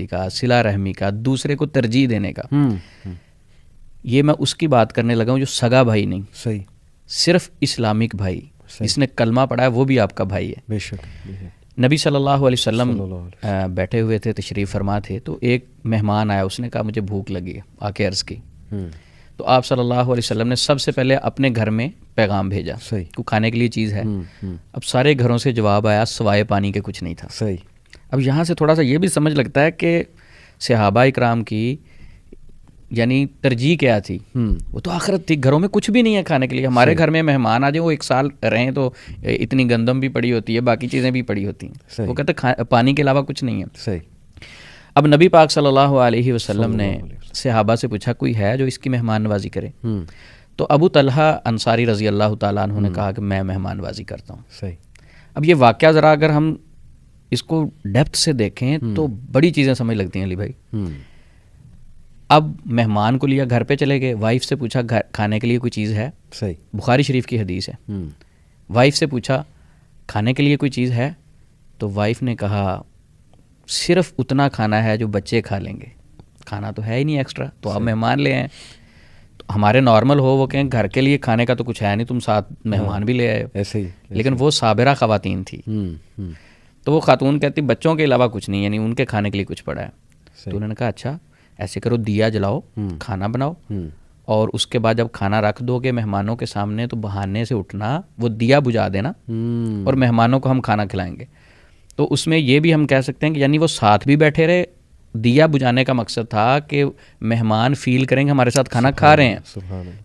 بازی کا، صلہ رحمی کا، دوسرے کو ترجیح دینے کا، یہ میں اس کی بات کرنے لگا ہوں جو سگا بھائی نہیں، صحیح، صرف اسلامک بھائی، جس نے کلمہ پڑھا ہے وہ بھی آپ کا بھائی ہے. بے شک. نبی صلی اللہ علیہ وسلم بیٹھے ہوئے تھے، تشریف فرما تھے، تو ایک مہمان آیا، اس نے کہا مجھے بھوک لگی ہے، آ کے عرض کی. تو آپ صلی اللہ علیہ وسلم نے سب سے پہلے اپنے گھر میں پیغام بھیجا کو کھانے کے لیے چیز ہے. اب سارے گھروں سے جواب آیا سوائے پانی کے کچھ نہیں تھا. صحیح. اب یہاں سے تھوڑا سا یہ بھی سمجھ لگتا ہے کہ صحابہ اکرام کی یعنی ترجیح کیا تھی. وہ تو آخرت تھی، گھروں میں کچھ بھی نہیں ہے کھانے کے لیے. ہمارے گھر میں مہمان آ جائیں، وہ ایک سال رہیں تو اتنی گندم بھی پڑی ہوتی ہے، باقی چیزیں بھی پڑی ہوتی ہیں. وہ کہتے پانی کے علاوہ کچھ نہیں ہے. صحیح. اب نبی پاک صلی اللہ علیہ وسلم نے صحابہ سے پوچھا کوئی ہے جو اس کی مہمان نوازی کرے؟ تو ابو طلحہ انصاری رضی اللہ تعالیٰ عنہ نے کہا کہ میں مہمان نوازی کرتا ہوں. صحیح. اب یہ واقعہ ذرا اگر ہم اس کو ڈیپتھ سے دیکھیں تو بڑی چیزیں سمجھ لگتی ہیں علی بھائی. اب مہمان کو لیا، گھر پہ چلے گئے، وائف سے پوچھا کھانے کے لیے کوئی چیز ہے؟ صحیح. بخاری شریف کی حدیث ہے. وائف سے پوچھا کھانے کے لیے کوئی چیز ہے؟ تو وائف نے کہا صرف اتنا کھانا ہے جو بچے کھا لیں گے، کھانا تو ہے ہی نہیں ایکسٹرا، تو آپ مہمان لے آئیں. تو ہمارے نارمل ہو وہ کہیں گھر کے لیے کھانے کا تو کچھ ہے نہیں، تم ساتھ مہمان بھی لے آئے. ایسے ہی. لیکن وہ صابرہ خواتین تھی، تو وہ خاتون کہتی بچوں کے علاوہ کچھ نہیں، یعنی ان کے کھانے کے لیے کچھ پڑا ہے. تو انہوں نے کہا اچھا ایسے کرو، دیا جلاؤ، کھانا بناؤ، اور اس کے بعد جب کھانا رکھ دو گے مہمانوں کے سامنے تو بہانے سے اٹھنا، وہ دیا بجھا دینا اور مہمانوں کو ہم کھانا کھلائیں گے. تو اس میں یہ بھی ہم کہہ سکتے ہیں کہ یعنی وہ ساتھ بھی بیٹھے رہے. دیا بجھانے کا مقصد تھا کہ مہمان فیل کریں گے ہمارے ساتھ کھانا کھا رہے ہیں.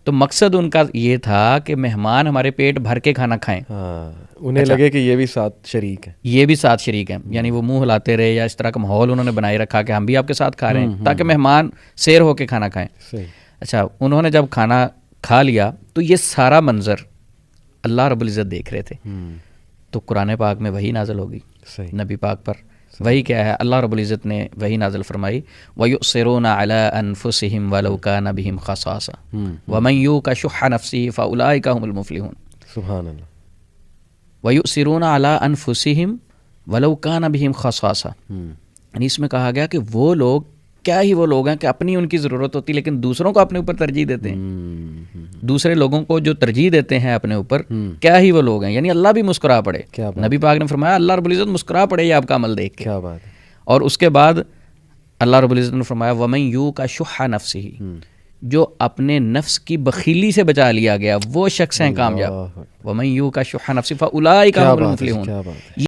تو مقصد ان کا یہ تھا کہ مہمان ہمارے پیٹ بھر کے کھانا کھائیں، انہیں لگے کہ یہ بھی ساتھ شریک ہے، یہ بھی ساتھ شریک ہیں. یعنی وہ منہ ہلاتے رہے یا اس طرح کا ماحول انہوں نے بنائے رکھا کہ ہم بھی آپ کے ساتھ کھا رہے ہیں تاکہ مہمان سیر ہو کے کھانا کھائیں. اچھا انہوں نے جب کھانا کھا لیا تو یہ سارا منظر اللہ رب العزت دیکھ رہے تھے. تو قرآن پاک میں وحی نازل ہوگی نبی پاک پر. وہی کیا ہے؟ اللہ رب العزت نے وہی نازل فرمائی وَيُؤْثِرُونَ عَلَىٰ أَنفُسِهِمْ وَلَوْ كَانَ بِهِمْ خَصَاصَةٌ وَمَنْ يُوقَ شُحَّ نَفْسِهِ فَأُولَٰئِكَ هُمُ الْمُفْلِحُونَ. سبحان اللہ. وَيُؤْثِرُونَ عَلَىٰ أَنفُسِهِمْ وَلَوْ كَانَ بِهِمْ خَصَاصَةٌ. یعنی اس میں کہا گیا کہ وہ لوگ کیا ہی وہ لوگ ہیں کہ اپنی ان کی ضرورت ہوتی لیکن دوسروں کو اپنے اوپر ترجیح دیتے ہیں. دوسرے لوگوں کو جو ترجیح دیتے ہیں اپنے اوپر، کیا ہی وہ لوگ ہیں. یعنی اللہ بھی مسکرا پڑے. نبی پاک نے فرمایا اللہ رب العزت مسکرا پڑے یہ آپ کا عمل دیکھ کے. کیا بات ہے. اور اس کے بعد اللہ رب العزت نے فرمایا وَمَن يُوقَ شُحَّ نَفْسِهِ، جو اپنے نفس کی بخیلی سے بچا لیا گیا وہ شخص ہیں کامیاب. وَمَن يُوقَ شُحَّ نَفْسِهِ فَأُولَٰئِكَ هُمُ الْمُفْلِحُونَ.